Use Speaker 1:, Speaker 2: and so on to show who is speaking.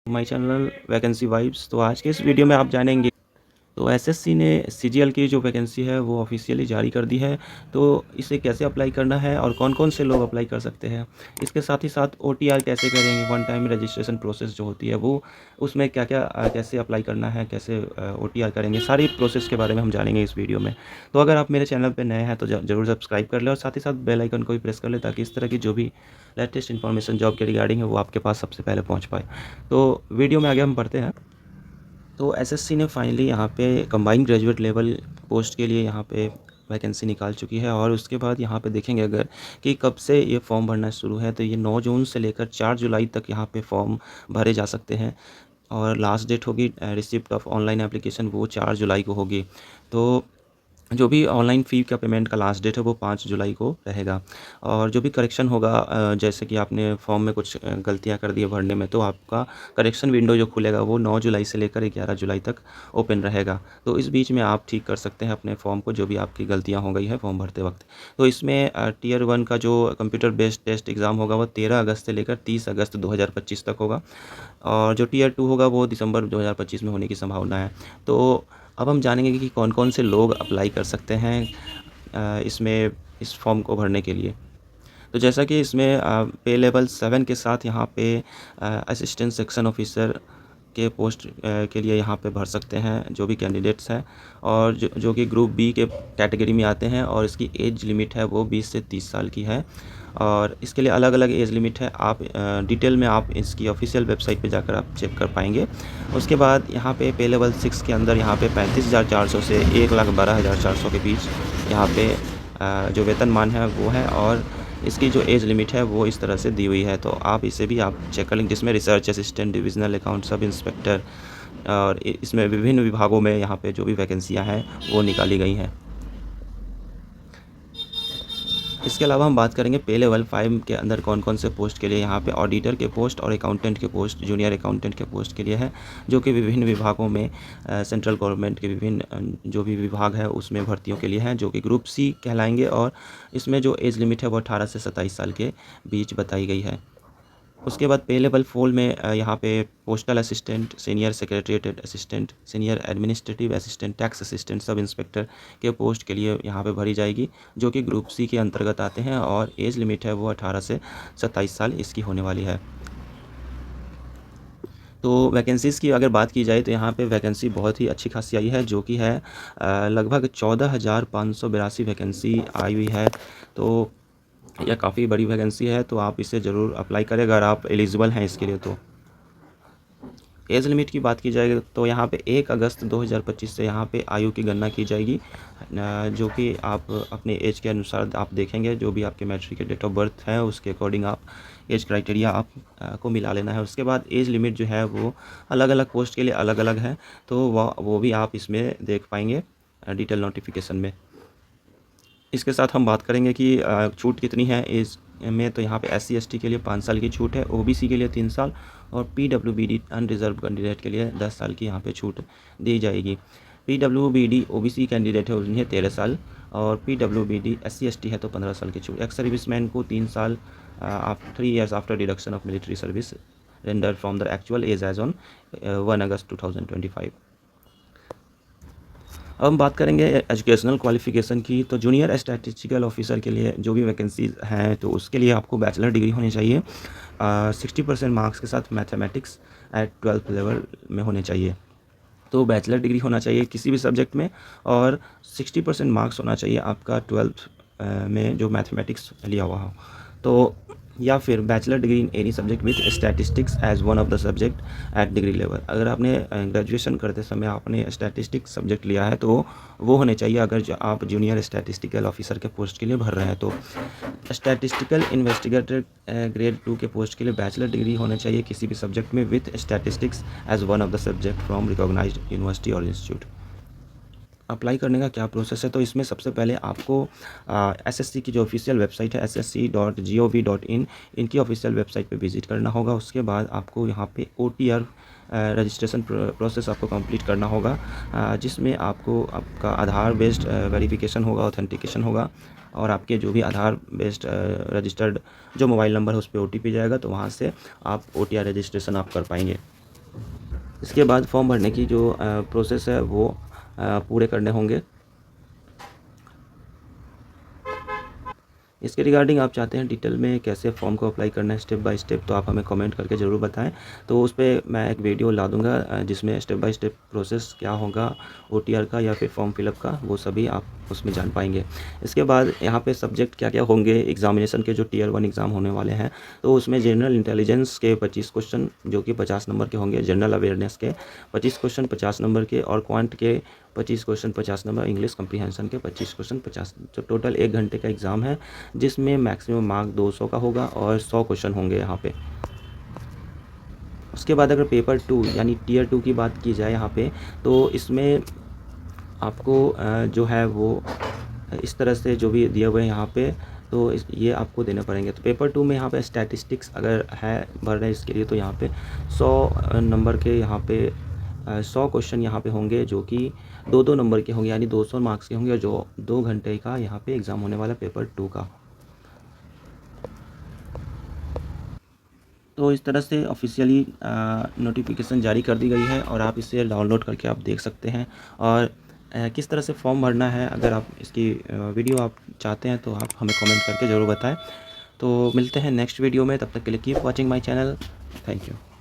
Speaker 1: My channel vacancy vibes. तो आज के इस वीडियो में आप जानेंगे तो एसएससी ने सीजीएल की जो वैकेंसी है वो ऑफिशियली जारी कर दी है। तो इसे कैसे अप्लाई करना है और कौन-कौन से लोग अप्लाई कर सकते हैं। इसके साथ ही साथ ओटीआर कैसे करेंगे, वन टाइम रजिस्ट्रेशन प्रोसेस जो होती है वो उसमें क्या-क्या कैसे अप्लाई करना है, कैसे ओटीआर करेंगे, सारी प्रोसेस के बारे में हम जानेंगे इस वीडियो में। तो अगर आप मेरे चैनल पे नए हैं तो ज़रूर सब्सक्राइब कर लें और साथ ही साथ बेल आइकन को भी प्रेस कर लें ताकि इस तरह की जो भी लेटेस्ट इन्फॉर्मेशन जॉब के रिगार्डिंग है वो आपके पास सबसे पहले पहुँच पाए। तो वीडियो में आगे हम बढ़ते हैं। तो एसएससी ने फाइनली यहाँ पे कंबाइंड ग्रेजुएट लेवल पोस्ट के लिए यहाँ पे वैकेंसी निकाल चुकी है और उसके बाद यहाँ पे देखेंगे अगर कि कब से ये फॉर्म भरना शुरू है तो ये 9 जून से लेकर 4 जुलाई तक यहाँ पे फॉर्म भरे जा सकते हैं और लास्ट डेट होगी रिसिप्ट ऑफ ऑनलाइन एप्लीकेशन वो 4 जुलाई को होगी। तो जो भी ऑनलाइन फ़ी का पेमेंट का लास्ट डेट है वो 5 जुलाई को रहेगा और जो भी करेक्शन होगा जैसे कि आपने फॉर्म में कुछ गलतियाँ कर दी है भरने में तो आपका करेक्शन विंडो जो खुलेगा वो 9 जुलाई से लेकर 11 जुलाई तक ओपन रहेगा। तो इस बीच में आप ठीक कर सकते हैं अपने फॉर्म को जो भी आपकी गलतियाँ हो गई है फॉर्म भरते वक्त। तो इसमें टियर 1 का जो कंप्यूटर बेस्ड टेस्ट एग्ज़ाम होगा वो 13 अगस्त से लेकर 30 अगस्त 2025 तक होगा और जो टियर 2 होगा वो दिसंबर 2025 में होने की संभावना है। तो अब हम जानेंगे कि कौन-कौन से लोग अप्लाई कर सकते हैं इसमें इस फॉर्म को भरने के लिए। तो जैसा कि इसमें पे लेवल 7 के साथ यहाँ पे असिस्टेंट सेक्शन ऑफिसर के पोस्ट के लिए यहाँ पे भर सकते हैं जो भी कैंडिडेट्स हैं और जो कि ग्रुप बी के कैटेगरी में आते हैं और इसकी एज लिमिट है वो 20 से 30 साल की है और इसके लिए अलग अलग एज लिमिट है। आप डिटेल में आप इसकी ऑफिशियल वेबसाइट पे जाकर आप चेक कर पाएंगे। उसके बाद यहाँ पे लेवल 6 के अंदर यहाँ पे 35,400 से 1,12,400 के बीच यहाँ पे जो वेतनमान है वो है और इसकी जो एज लिमिट है वो इस तरह से दी हुई है। तो आप इसे भी आप चेक कर लेंगे जिसमें research assistant, divisional account sub inspector और इसमें विभिन्न विभागों में यहाँ पे जो भी वैकेंसियाँ हैं वो निकाली गई हैं। इसके अलावा हम बात करेंगे पे लेवल 5 के अंदर कौन-कौन से पोस्ट के लिए यहाँ पे ऑडिटर के पोस्ट और अकाउंटेंट के पोस्ट, जूनियर अकाउंटेंट के पोस्ट के लिए है जो कि विभिन्न विभागों में सेंट्रल गवर्नमेंट के विभिन्न जो भी विभाग है उसमें भर्तियों के लिए हैं जो कि ग्रुप सी कहलाएंगे और इसमें जो एज लिमिट है वो 18 से 27 साल के बीच बताई गई है। उसके बाद पे लेवल 4 में यहाँ पे postal assistant, senior secretariat assistant, senior administrative assistant, tax assistant, sub inspector के पोस्ट के लिए यहाँ पे भरी जाएगी जो कि ग्रुप सी के अंतर्गत आते हैं और एज लिमिट है वो 18 से 27 साल इसकी होने वाली है। तो वैकेंसीज़ की अगर बात की जाए तो यहाँ पे वैकेंसी बहुत ही अच्छी खासी आई है जो कि है लगभग 14,582 वैकेंसी आई हुई है। तो यह काफ़ी बड़ी वैकेंसी है तो आप इसे ज़रूर अप्लाई करें अगर आप एलिजिबल हैं इसके लिए। तो एज लिमिट की बात की जाएगी तो यहाँ पे 1 अगस्त 2025 से यहाँ पे आयु की गणना की जाएगी जो कि आप अपने एज के अनुसार आप देखेंगे जो भी आपके मैट्रिक के डेट ऑफ बर्थ है उसके अकॉर्डिंग आप एज क्राइटेरिया आप को मिला लेना है। उसके बाद एज लिमिट जो है वो अलग अलग पोस्ट के लिए अलग अलग है तो वो भी आप इसमें देख पाएंगे डिटेल नोटिफिकेशन में। इसके साथ हम बात करेंगे कि छूट कितनी है एज में। तो यहाँ पे SC ST के लिए 5 साल की छूट है, OBC के लिए 3 साल और PWBD अनरिजर्व कैंडिडेट के लिए 10 साल की यहाँ पे छूट दी जाएगी। PWBD OBC कैंडिडेट है उन्हें 13 साल और PWBD SC ST है तो 15 साल की छूट। एक्स सर्विसमैन को 3 साल 3 years after deduction of military service render from the actual age age on 1 August 2025। अब हम बात करेंगे एजुकेशनल क्वालिफ़िकेशन की। तो जूनियर स्टैटिस्टिकल ऑफिसर के लिए जो भी वैकेंसीज़ हैं तो उसके लिए आपको बैचलर डिग्री होनी चाहिए 60% मार्क्स के साथ मैथमेटिक्स एट 12th लेवल में होने चाहिए। तो बैचलर डिग्री होना चाहिए किसी भी सब्जेक्ट में और 60% मार्क्स होना चाहिए आपका 12th में जो मैथमेटिक्स लिया हुआ हो। तो या फिर bachelor degree in any subject with statistics as one of the subject at degree level. अगर आपने ग्रेजुएशन करते समय आपने स्टैटिस्टिक्स सब्जेक्ट लिया है तो वो होने चाहिए अगर आप जूनियर स्टैटिस्टिकल ऑफिसर के पोस्ट के लिए भर रहे हैं। तो स्टैटिस्टिकल इन्वेस्टिगेटर ग्रेड 2 के पोस्ट के लिए बैचलर डिग्री होना चाहिए किसी भी सब्जेक्ट में with statistics as one of the subject from recognised university और इंस्टीट्यूट। अप्लाई करने का क्या प्रोसेस है। तो इसमें सबसे पहले आपको एसएससी की जो ऑफिशियल वेबसाइट है ssc.gov.in इनकी ऑफिशियल वेबसाइट पे विज़िट करना होगा। उसके बाद आपको यहाँ पे OTR रजिस्ट्रेशन प्रोसेस आपको कंप्लीट करना होगा जिसमें आपको आपका आधार बेस्ड वेरिफिकेशन होगा, ऑथेंटिकेशन होगा और आपके जो भी आधार बेस्ड रजिस्टर्ड जो मोबाइल नंबर है उस पर OTP जाएगा तो वहाँ से आप OTR रजिस्ट्रेशन आप कर पाएंगे। इसके बाद फॉर्म भरने की जो प्रोसेस है वो पूरे करने होंगे। इसके रिगार्डिंग आप चाहते हैं डिटेल में कैसे फॉर्म को अप्लाई करना है स्टेप बाय स्टेप, तो आप हमें कमेंट करके ज़रूर बताएं। तो उस पे मैं एक वीडियो ला दूंगा जिसमें स्टेप बाय स्टेप प्रोसेस क्या होगा ओटीआर का या फिर फॉर्म फिलअप का, वो सभी आप उसमें जान पाएंगे। इसके बाद यहाँ पे सब्जेक्ट क्या क्या होंगे एग्जामिनेशन के, जो टियर 1 एग्ज़ाम होने वाले हैं, तो उसमें जनरल इंटेलिजेंस के 25 क्वेश्चन जो कि 50 नंबर के होंगे, जनरल अवेयरनेस के 25 क्वेश्चन 50 नंबर के, और क्वांट के 25 क्वेश्चन 50 नंबर, इंग्लिश कम्प्रीहेंशन के 25 क्वेश्चन 50। तो टोटल 1 घंटे का एग्ज़ाम है जिसमें मैक्सिमम मार्क 200 का होगा और 100 क्वेश्चन होंगे यहाँ पे। उसके बाद अगर पेपर 2 यानी टियर 2 की बात की जाए यहाँ पे, तो इसमें आपको जो है वो इस तरह से जो भी दिए हुए हैं यहाँ पे, तो ये आपको देने पड़ेंगे। तो पेपर 2 में यहाँ पे स्टैटिस्टिक्स अगर है भर रहे इसके लिए, तो यहाँ पे 100 नंबर के यहाँ पे 100 क्वेश्चन यहाँ पे होंगे जो कि 2-2 नंबर के होंगे, यानी 200 मार्क्स के होंगे, जो 2 घंटे का यहाँ पे एग्ज़ाम होने वाला पेपर 2 का। तो इस तरह से ऑफिशियली नोटिफिकेशन जारी कर दी गई है और आप इसे डाउनलोड करके आप देख सकते हैं। और किस तरह से फॉर्म भरना है, अगर आप इसकी वीडियो आप चाहते हैं तो आप हमें कमेंट करके ज़रूर बताएं। तो मिलते हैं नेक्स्ट वीडियो में, तब तक के लिए keep watching my channel. Thank you.